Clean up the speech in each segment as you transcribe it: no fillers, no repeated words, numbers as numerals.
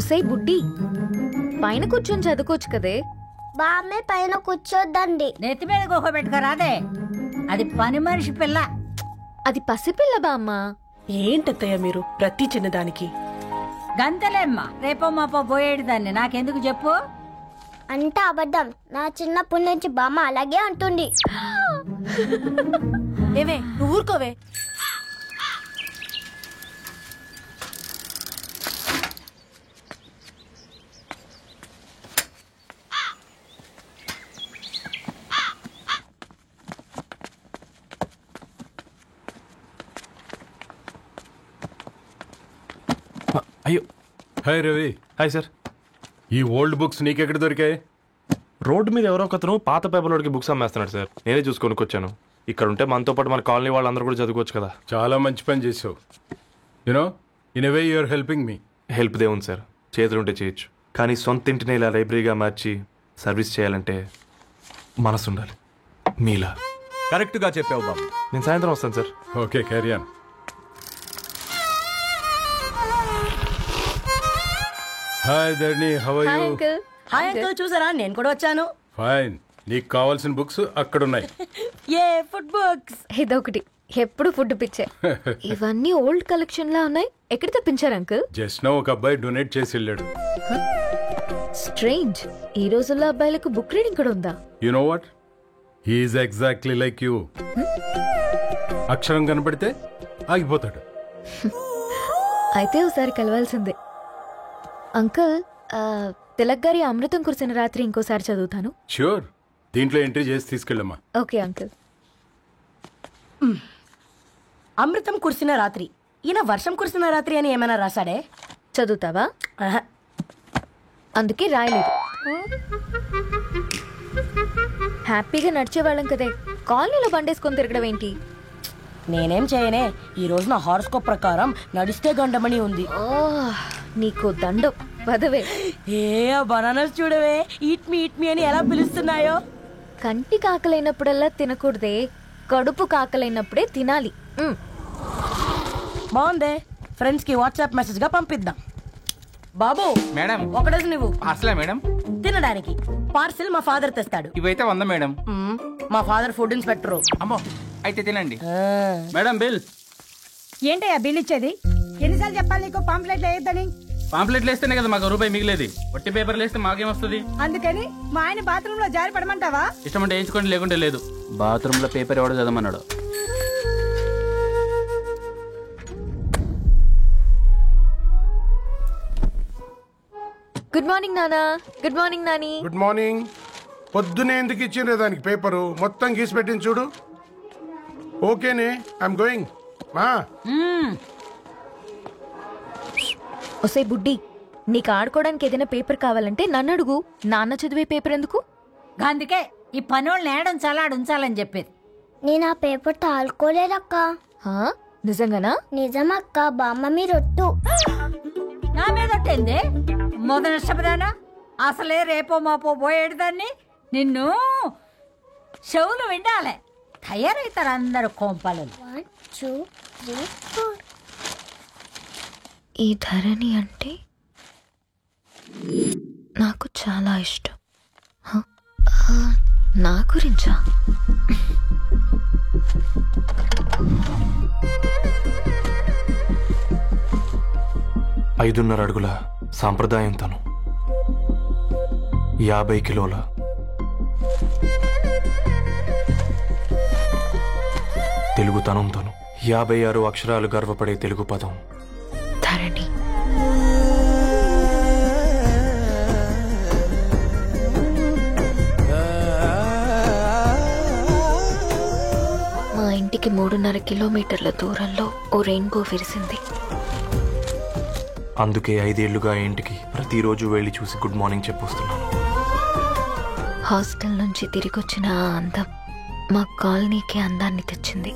ఒసై బుడ్డి, పైన కూర్చొని చదువుకోవచ్చు కదే. బామ్మే పైన కూర్చోద్దండి. నెత్తి మీద గుహ పెట్టుకోరాదే, అది పని మనిషి పిల్ల. అది పసిపిల్ల బామ్మ. ఏంటత్తయ్య మీరు ప్రతి చిన్నదానికి? గంతలేమ్మా, రేపో మాపో పోయేడు దాన్ని నాకెందుకు చెప్పు. అంటే అబద్ధం. నా చిన్నప్పటి నుంచి బామ్మ అలాగే అంటుంది. ఏవే నువ్వు ఊరుకోవే. అయ్యో, హాయ్ రవి. Hi sir. ఈ ఓల్డ్ బుక్స్ నీకెక్కడ దొరికాయి? రోడ్డు మీద ఎవరో ఒకతను పాత పేపర్లోకి బుక్స్ అమ్మేస్తున్నాడు సార్. నేనే చూసుకొని వచ్చాను. ఇక్కడ ఉంటే మనతో పాటు మన కాలనీ వాళ్ళందరూ కూడా చదువుకోవచ్చు కదా. చాలా మంచి పని చేసావు. You know, in a way you are helping me. Help దేవుంది సార్, చేతులుంటే చేయొచ్చు. కానీ సొంత ఇంటిని ఇలా లైబ్రరీగా మార్చి సర్వీస్ చేయాలంటే మనసు ఉండాలి. మీలా కరెక్ట్గా చెప్పావు బాబు. నేను సాయంత్రం వస్తాను sir. Okay, carry on. Hi Dharni, how are hi you? Uncle. Hi uncle, చూసారా నేను కూడా వచ్చాను. ఫైన్. నీకు కావాల్సిన బుక్స్ అక్కడ ఉన్నాయి. ఏ ఫుడ్ బుక్స్? ఇదొకటి, ఎప్పుడు ఫుడ్ పిచ్చే. ఇవన్నీ ఓల్డ్ కలెక్షన్ లా ఉన్నాయి. ఎక్కడ తెప్పించారు అంకుల్? జస్ట్ నో ఒక అబ్బాయి డొనేట్ చేసి వెళ్ళాడు. స్ట్రేంజ్, ఈ రోజుల్లో అబ్బాయిలకు బుక్ రీడింగ్ కూడా ఉందా? You know what, he is exactly like you. అక్షరం కనపడితే ఆగిపోతాడు. అయితే ఒకసారి కలవాల్సిందే. అంకుల్, తిలక్ గారి అమృతం కురిసిన రాత్రి ఇంకోసారి చదువుతాను. ష్యూర్, దీంట్లో ఎంట్రీ చేసి తీసుకెళ్ళమ్మా. Okay uncle. అమృతం కురిసిన రాత్రి. ఈయన వర్షం కురిసిన రాత్రి అని ఏమైనా రాశాడే? చదువుతావా? ఆహా. అందుకే రాయలేదు. హ్యాపీగా నడిచేవాళ్ళం కదే, కాలనీలో బండేసుకొని తిరగడం ఏంటి? నేనేం చేయనే, ఈ రోజు నా హారోస్కోప్ ప్రకారం నడిస్తే గండమని ఉంది. ఓ, నీకు దండం పదవే. ఏ బనానాస్ చూడవే, ఈట్ మీ అని ఎలా పిలుస్తున్నాయో. కంటి కాకలైనప్పుడల్లా తినకూడదే, కడుపు కాకలైనప్పుడే తినాలి. బాగుందే, ఫ్రెండ్స్ కి వాట్సాప్ మెసేజ్ గా పంపిద్దాం. బాబు మేడం, ఒకటేసి నువ్వు అసలే మేడం తినడానికి పార్సిల్ మా ఫాదర్ తెస్తాడు. ఇవైతే 100 మేడం. మా ఫాదర్ ఫుడ్ ఇన్స్పెక్టర్. అమ్మో, అయితే తినండి. Madam bill. ఏంటయ్యా బిల్ ఇచ్చేది? ఎన్నిసార్లు చెప్పాలి నీకు పాంప్లెట్లు వేయొద్దని? పాంప్లెట్లు వేస్తేనే కదా మాకు రూపాయి మిగిలేది. వట్టి పేపర్లు వేస్తే మాకేమొస్తుంది? అందుకని మా ఆయన బాత్రూమ్ లో జారి పడమంటావా? ఇష్టమంటే వేయించుకోండి, లేకుంటే లేదు. బాత్రూమ్ లో పేపర్ ఎవడో చదవమన్నాడు. గుడ్ మార్నింగ్ నానా. Good morning Nani. Good morning. పొద్దునే ఎందుకు ఇచ్చిండ్రే దానికి పేపరు? మొత్తం గీసి పెట్టింది చూడు. ఓకేనే, ఐఎమ్ గోయింగ్. మా ఒసే బుడ్డి, నీకు ఆడుకోవడానికి ఏదైనా పేపర్ కావాలంటే నన్ను అడుగు. నాన్న చదివే పేపర్ ఎందుకు? అందుకే ఈ పనోళ్ళని ఏడుంచాలా ఉంచాలని చెప్పేది. నేను ఆ పేపర్ తాలుకోలేదక్క. హా, నిజంగానా? నిజమక్క, బామ్మ మీరొట్టు. నా మీద ఒట్టేంది? మొదటి నష్టపదానా? అసలే రేపో మాపో పోయేడు దాన్ని. నిన్ను చెవులు వినాలే, తయారవుతారు అందరు కోంపాలు. 1 2 3 4. ఈ ధరణి అంటే నాకు చాలా ఇష్టం. నా గురించా? ఐదున్నర అడుగుల సాంప్రదాయం తను, 50 కిలోల తెలుగుతనం తను, 56 అక్షరాలు గర్వపడే తెలుగు పదం ధరణి. మా ఇంటికి 3.5 కిలోమీటర్ల దూరంలో ఓ రెయిన్బో విరిసింది. అందుకే 5 ఏళ్లుగా ఇంటికి ప్రతిరోజు వెళ్ళి చూసి గుడ్ మార్నింగ్ చెప్పొస్తున్నాను. హాస్టల్ నుంచి తిరిగొచ్చిన ఆ అందం మా కాలనీకి అందాన్ని తెచ్చింది.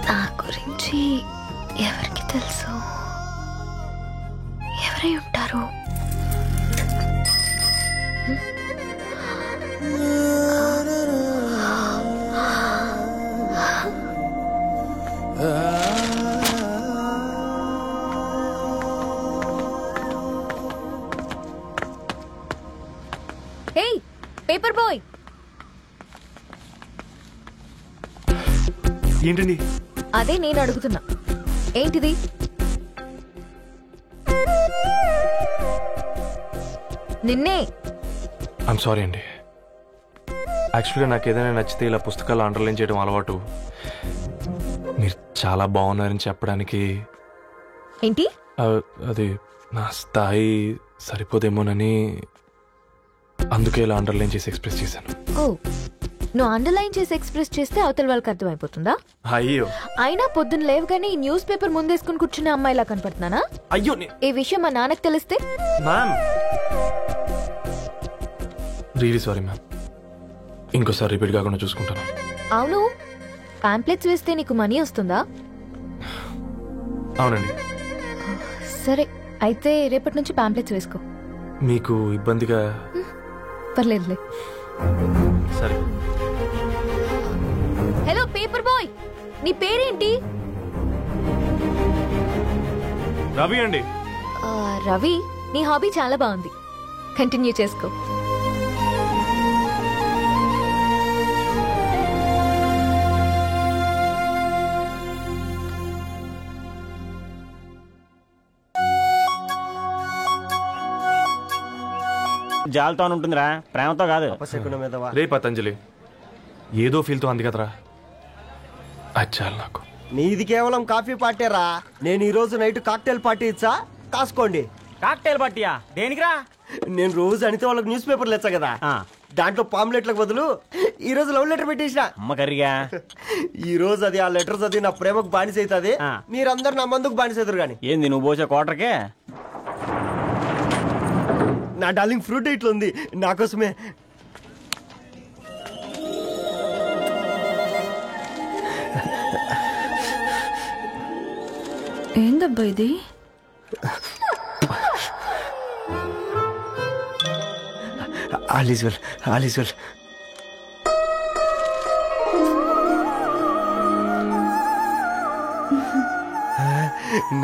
నా గురించి ఎవరికి తెలుసు? ఎవరై ఉంటారు? హే పేపర్ బాయ్, ఏంటండి? అదే నేను అడుగుతున్నా, ఏంటిది? నిన్నే. ఐమ్ సారీ అండి. యాక్చువల్గా నాకు ఏదైనా నచ్చితే ఇలా పుస్తకాలు అండర్లైన్ చేయడం అలవాటు. మీరు చాలా బాగున్నారని చెప్పడానికి ఏంటి? అది నా స్థాయి సరిపోదేమోనని అందుకే ఇలా అండర్లైన్ చేసి ఎక్స్ప్రెస్ చేశాను. ఓ, నువ్వు అండర్లైన్ చేసి ఎక్స్ప్రెస్ చేస్తే అవతల వాళ్ళకి అర్థమైపోతుందా? అయ్యో అయినా పొద్దున్న లేవగానే ఈ న్యూస్ పేపర్ ముందేసుకుని కూర్చునే అమ్మాయిలా కనపడుతున్నానా? అయ్యో ఈ విషయం మా నాన్నకు తెలిస్తే? Ma'am, really sorry ma'am. ఇంకోసారి రిపీట్ కాకుండా చూసుకుంటాను. అవును, పాంప్లెట్స్ వేస్తే నీకు మనీ వస్తుందా? అవునండి. సరే, అయితే రేపటి నుంచి పాంప్లెట్స్ వేసుకో. మీకు ఇబ్బందిగా? పర్లేదులే. సరే. హలో పేపర్ బాయ్, నీ పేరేంటి? రవి అండి. రవి, నీ హాబీ చాలా బాగుంది, కంటిన్యూ చేసుకో. జాలతో ఉంటుందిరా, ప్రేమతో కాదు. రే పతంజలి, ఏదో ఫీల్తో అంది కదరా, అది చాలు నాకు. నీది కేవలం కాఫీ పార్టీరా. నేను ఈ రోజు నైట్ కాక్టైల్ పార్టీ ఇచ్చా, కాసుకోండి. కాక్టైల్ పార్టీయా? దేనికిరా? నేను రోజు అనితే వాళ్ళకి న్యూస్ పేపర్లు ఇచ్చా కదా, దాంట్లో పాంప్లెట్లకు బదులు ఈ రోజు లవ్ లెటర్ పెట్టేసిన. అమ్మ కర్రీగా. ఈ రోజు అది ఆ లెటర్ చదివి నా ప్రేమకు బానిస అవుతుంది, మీరందరు నా మందుకు బానిస అవుతారు. కానీ ఏంది నువ్వు పోసే క్వార్టర్కే? నా డార్లింగ్ ఫ్రూట్ ఇట్లా ఉంది నా కోసమే. ఏందబ్బా ఇది? All is well, all is well.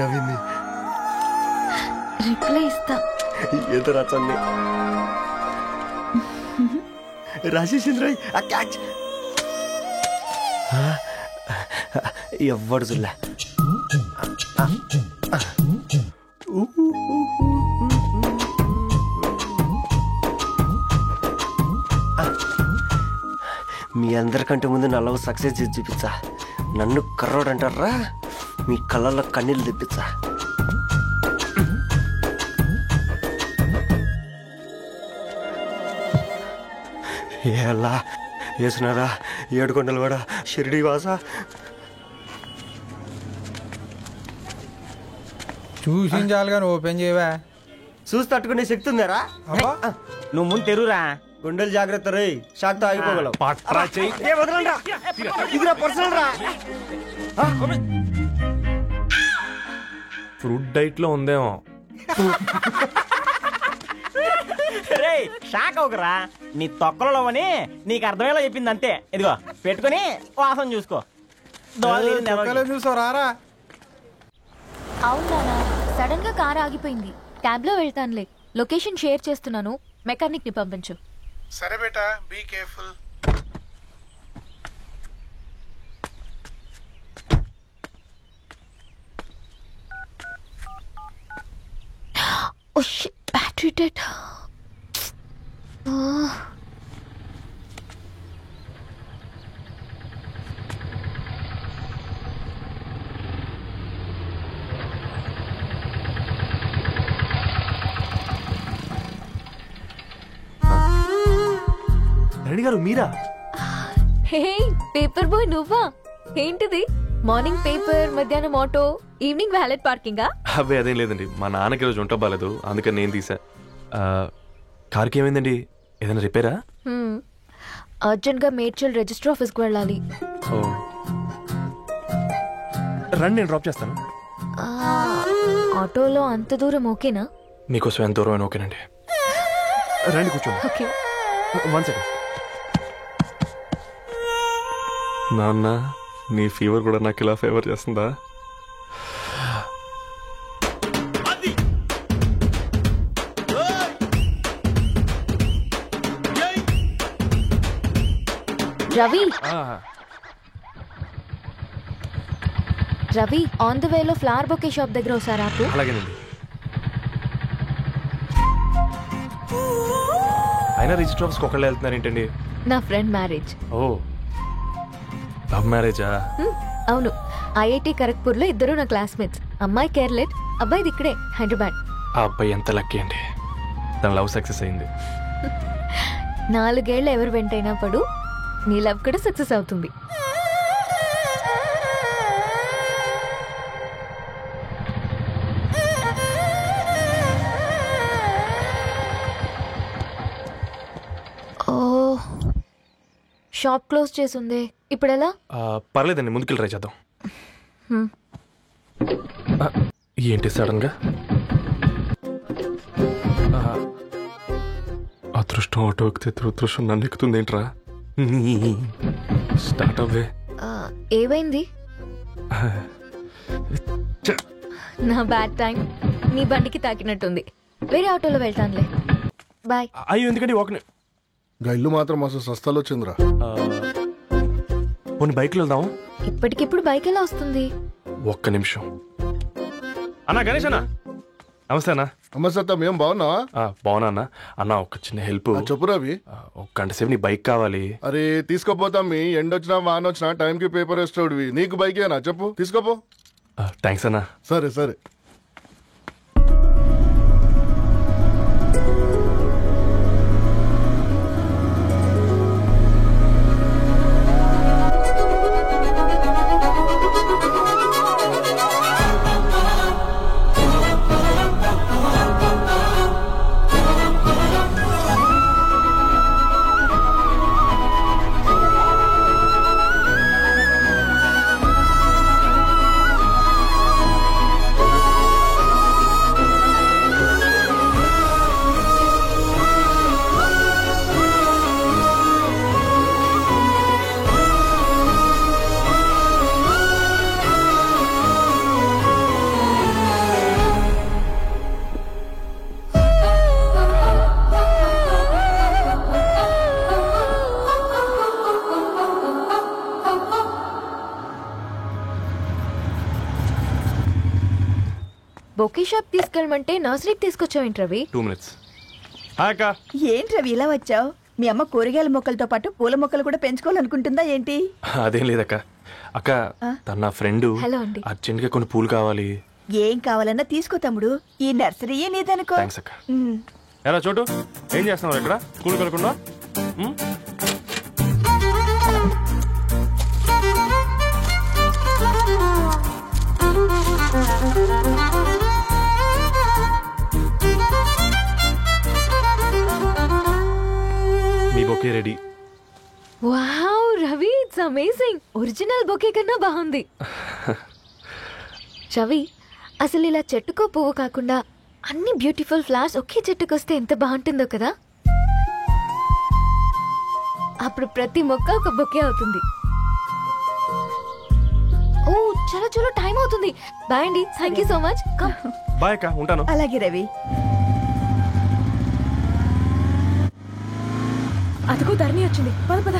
నవ్వింది. రిప్లై ఇస్తా. ఏదో రాచండి రాజేసింద్ర క్యాచ్. ఎవ్వడు చూడలే. మీ అందరికంటే ముందు నా లవ్ సక్సెస్ చేసి చూపించా. నన్ను కర్రోడు అంటారా, మీ కళ్ళల్లో కన్నీళ్ళు తెప్పించా. ఎలా వేసినారా ఏడుకొండలు కూడా షిరిడి వాస. చూసించాలుగా ఓపెన్ చేయవా? చూసి తట్టుకునే శక్తి ఉందారా? నువ్వు ముందు తెరురా. గుండెలు జాగ్రత్త రే, షాక్ తో ఆగిపోగలవు. ఫ్రూట్ డైట్ లో ఉందేమో. రే షాక్ అవుకరా, నీ తొక్కలలో అని నీకు అర్థమయ్యేలా చెప్పింది అంతే. ఇదిగో పెట్టుకుని వాసన చూసుకో. చూసారా? అవునా, సడన్ గా కార్ ఆగిపోయింది. క్యాబ్ లో వెళ్తానులే, లొకేషన్ షేర్ చేస్తున్నాను, మెకానిక్ ని పంపించు. సరే బేటా, be careful. Oh shit, battery dead. Reddy గారు మీరా? హే పేపర్ బాయ్, నువ్వా? ఏంటిది? మార్నింగ్ పేపర్, మధ్యాహ్నం ఆటో, ఈవినింగ్ వ్యాలెట్ పార్కింగా? అబ్బాయి అదేం లేదండి, మా నాన్నకి రోజు ఉంట బాలేదు, అందుకని నేను తీసా. కార్కి ఏమైందండి? ఏదైనా రిపేరా? అర్జెంట్ గా మేడ్చల్ రిజిస్టర్ ఆఫీస్కి వెళ్ళాలి. రండి, నేను డ్రాప్ చేస్తాను. ఆటోలో అంత దూరం ఓకేనా? మీకోసం ఎంత దూరం అయినా ఓకేనండి. రండి కూర్చోండి. ఓకే. 1 సెకండ్. నాన్న, నీ ఫీవర్ కూడా నాకు ఇలా ఫేవర్ చేస్తుందా? రవి రవి ఆన్ ద వేలో ఫ్లవర్ బొకే షాప్ దగ్గర ఒకసారి ఆపు. అలాగేనండి. అయినా రిజిస్టర్ ఆఫీస్కి ఒకళ్ళు వెళ్తున్నారు ఏంటండి? నా ఫ్రెండ్ మ్యారేజ్. ఓ, లవ్ మ్యారేజా? అవును, ఐఐటి ఖరగ్పూర్లో ఇద్దరు నా క్లాస్మేట్స్. అమ్మాయి కేర్లెట్, అబ్బాయిది ఇక్కడే హైదరాబాద్. ఆ అబ్బాయి ఎంత లక్కీ అండి, తన లవ్ సక్సెస్ అయింది. 4 ఏళ్ళు ఎవరు వెంటైనా పడు, నీ లవ్ కూడా సక్సెస్ అవుతుంది. ఓ, షాప్ క్లోజ్ చేసింది, ఇప్పుడు ఎలా? పర్లేదండి, ముందుకెళ్ళి ట్రై చేద్దాం. ఏంటి సడన్ గా? అదృష్టం ఆటో ఎక్కితే దురదృష్టం నన్ను ఎక్కుతుంది ఏంట్రా? స్టార్ట్ అవ్వే. ఏమైంది? నా బ్యాడ్ టైం నీ బండికి తాకినట్టుంది. వేరే ఆటోలో వెళ్తానులే, బాయ్. అయ్యో ఎందుకండి ఒక ఇల్లు మాత్రం అసలు సస్తాలో వచ్చిందిరా. కొన్ని బైక్లో వెళ్దాం. ఇప్పటికిప్పుడు బైక్ ఎలా వస్తుంది? ఒక్క నిమిషం. అన్నా గణేష్ అన్న, నమస్తే అన్న. నమస్తే, ఏం బాగున్నావా? బాగున్నా అన్న. అన్న ఒక చిన్న హెల్ప్. చెప్పు రవి. ఒక గంట సేపు నీ బైక్ కావాలి. అరే తీసుకోపోతాం, మీ ఎండొచ్చినా వాన వచ్చినా టైంకి పేపర్ వేస్తాడువి. నీకు బైకేనా చెప్పు, తీసుకోపో. థ్యాంక్స్ అన్న. సరే సరే. బొకే షాప్ తీసుకెళ్ళమంటే నర్సరీకి తీసుకొచ్చావేంటి రవి? 2 minutes. ఏంటి రవి ఇలా వచ్చావు? మీ అమ్మ కూరగాయల మొక్కలతో పాటు పూల మొక్కలు కూడా పెంచుకోవాలనుకుంటుందా ఏంటి? అదేం లేదక్క. అక్క తన నా ఫ్రెండ్, అర్జెంట్ గా కొన్ని పూలు కావాలి. ఏం కావాలన్నా తీసుకో తమ్ముడు, ఈ నర్సరీయే నీదనుకో. థాంక్స్ అక్క. ఎలా చోటు, ఏం చేస్తున్నావు ఇక్కడ? స్కూల్ కలకుండా మీ bouquet ready. Wow Ravi, it's amazing. Original bouquet కన్నా బాగుంది. రవి, అసలు ఇలా చెట్టుకో పువ్వు కాకుండా అన్ని బ్యూటిఫుల్ ఫ్లవర్స్ ఒకే చెట్టుకొస్తే ఎంత బాగుంటుందో కదా. అప్పుడు ప్రతి మొక్క ఒక బొకే అవుతుంది. ఓ చలో చలో, టైం అవుతుంది. బాయ్ అండి, thank you so much. Bye అక్క, ఉంటాను. అలాగే రవి. అదిగో ధరణి వచ్చింది, పద పద.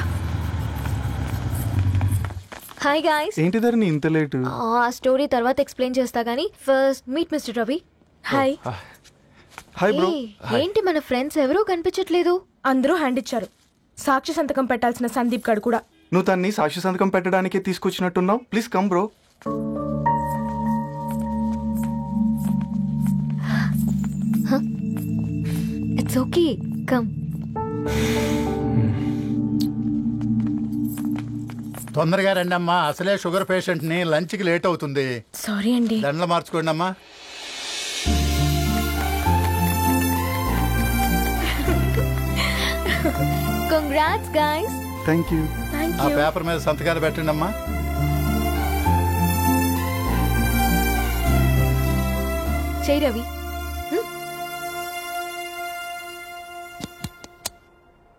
Hi guys. ఏంటి ధరణి ఇంత లేట్? ఆ స్టోరీ తర్వాత ఎక్స్ప్లెయిన్ చేస్తా గానీ first meet mister Ravi. Hi. Hi bro. ఏంటి మన ఫ్రెండ్స్ ఎవరూ కనిపించట్లేదు? అందరూ హ్యాండ్ ఇచ్చారు. సాక్షి సంతకం పెట్టాల్సిన సందీప్ గడు కూడా. నువ్వు తన్ని సాక్షి సంతకం పెట్టడానికే తీసుకొచ్చినట్టున్నావు. Please come bro. It's okay, come. తొందరగా రండి అమ్మా, అసలే షుగర్ పేషెంట్ ని, లంచ్ కి లేట్ అవుతుంది. సారీ అండి. దండలు మార్చుకోండి అమ్మా. Congrats guys. Thank you. ఆ పేపర్ మీద సంతకాలు పెట్టండి అమ్మా. చెయ్ రవి.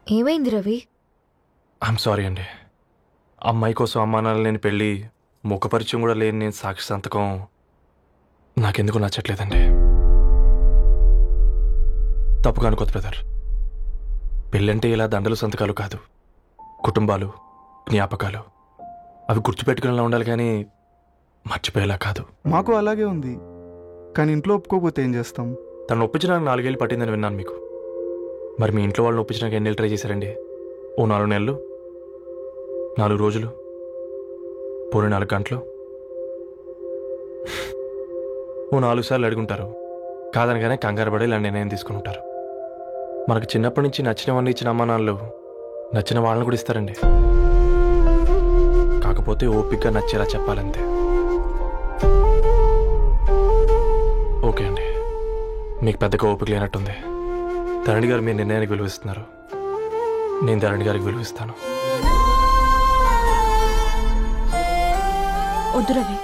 ఏమైంది రవి? ఐఎమ్ సారీ అండి. అమ్మాయి కోసం అమ్మానాలు లేని పెళ్ళి, ముఖపరిచయం కూడా లేని నేను సాక్షి సంతకం నాకెందుకు నచ్చట్లేదండి. తప్పుగా అనుకోదు బ్రదర్. పెళ్ళంటే ఇలా దండలు సంతకాలు కాదు, కుటుంబాలు, జ్ఞాపకాలు. అవి గుర్తుపెట్టుకునేలా ఉండాలి కానీ మర్చిపోయేలా కాదు. మాకు అలాగే ఉంది, కానీ ఇంట్లో ఒప్పుకోకపోతే ఏం చేస్తాం? తను ఒప్పించడానికి 4 ఏళ్ళు పట్టిందని విన్నాను మీకు. మరి మీ ఇంట్లో వాళ్ళని ఒప్పించడానికి ఎన్ని ఏళ్ళు ట్రై చేశారండి? ఓ 4 నెలలు, 4 రోజులు, పోనీ 4 గంటలు, ఓ 4 సార్లు అడుగుంటారు. కాదనగానే కంగారు పడి ఇలా నిర్ణయం తీసుకుని ఉంటారు. మనకు చిన్నప్పటి నుంచి నచ్చినవన్నీ ఇచ్చిన అమ్మానాళ్ళు నచ్చిన వాళ్ళని కూడా ఇస్తారండి. కాకపోతే ఓపికగా నచ్చేలా చెప్పాలంతే. ఓకే అండి, మీకు పెద్దగా ఓపిక లేనట్టుంది. ధరణి గారు మీ నిర్ణయానికి విలువిస్తున్నారు, నేను ధరణి గారికి విలువిస్తాను. వద్దు రవి,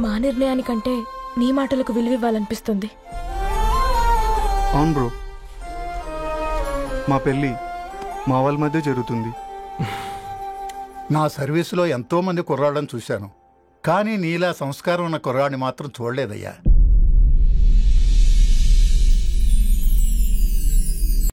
మా నిర్ణయానికంటే నీ మాటలకు విలువివ్వాలనిపిస్తుంది. అవును బ్రో, మా పెళ్ళి మా వాళ్ళ మధ్య జరుగుతుంది. నా సర్వీసులో ఎంతో మంది కుర్రాళ్ళని చూశాను, కానీ నీలా సంస్కారం ఉన్న కుర్రాడిని మాత్రం చూడలేదయ్యా.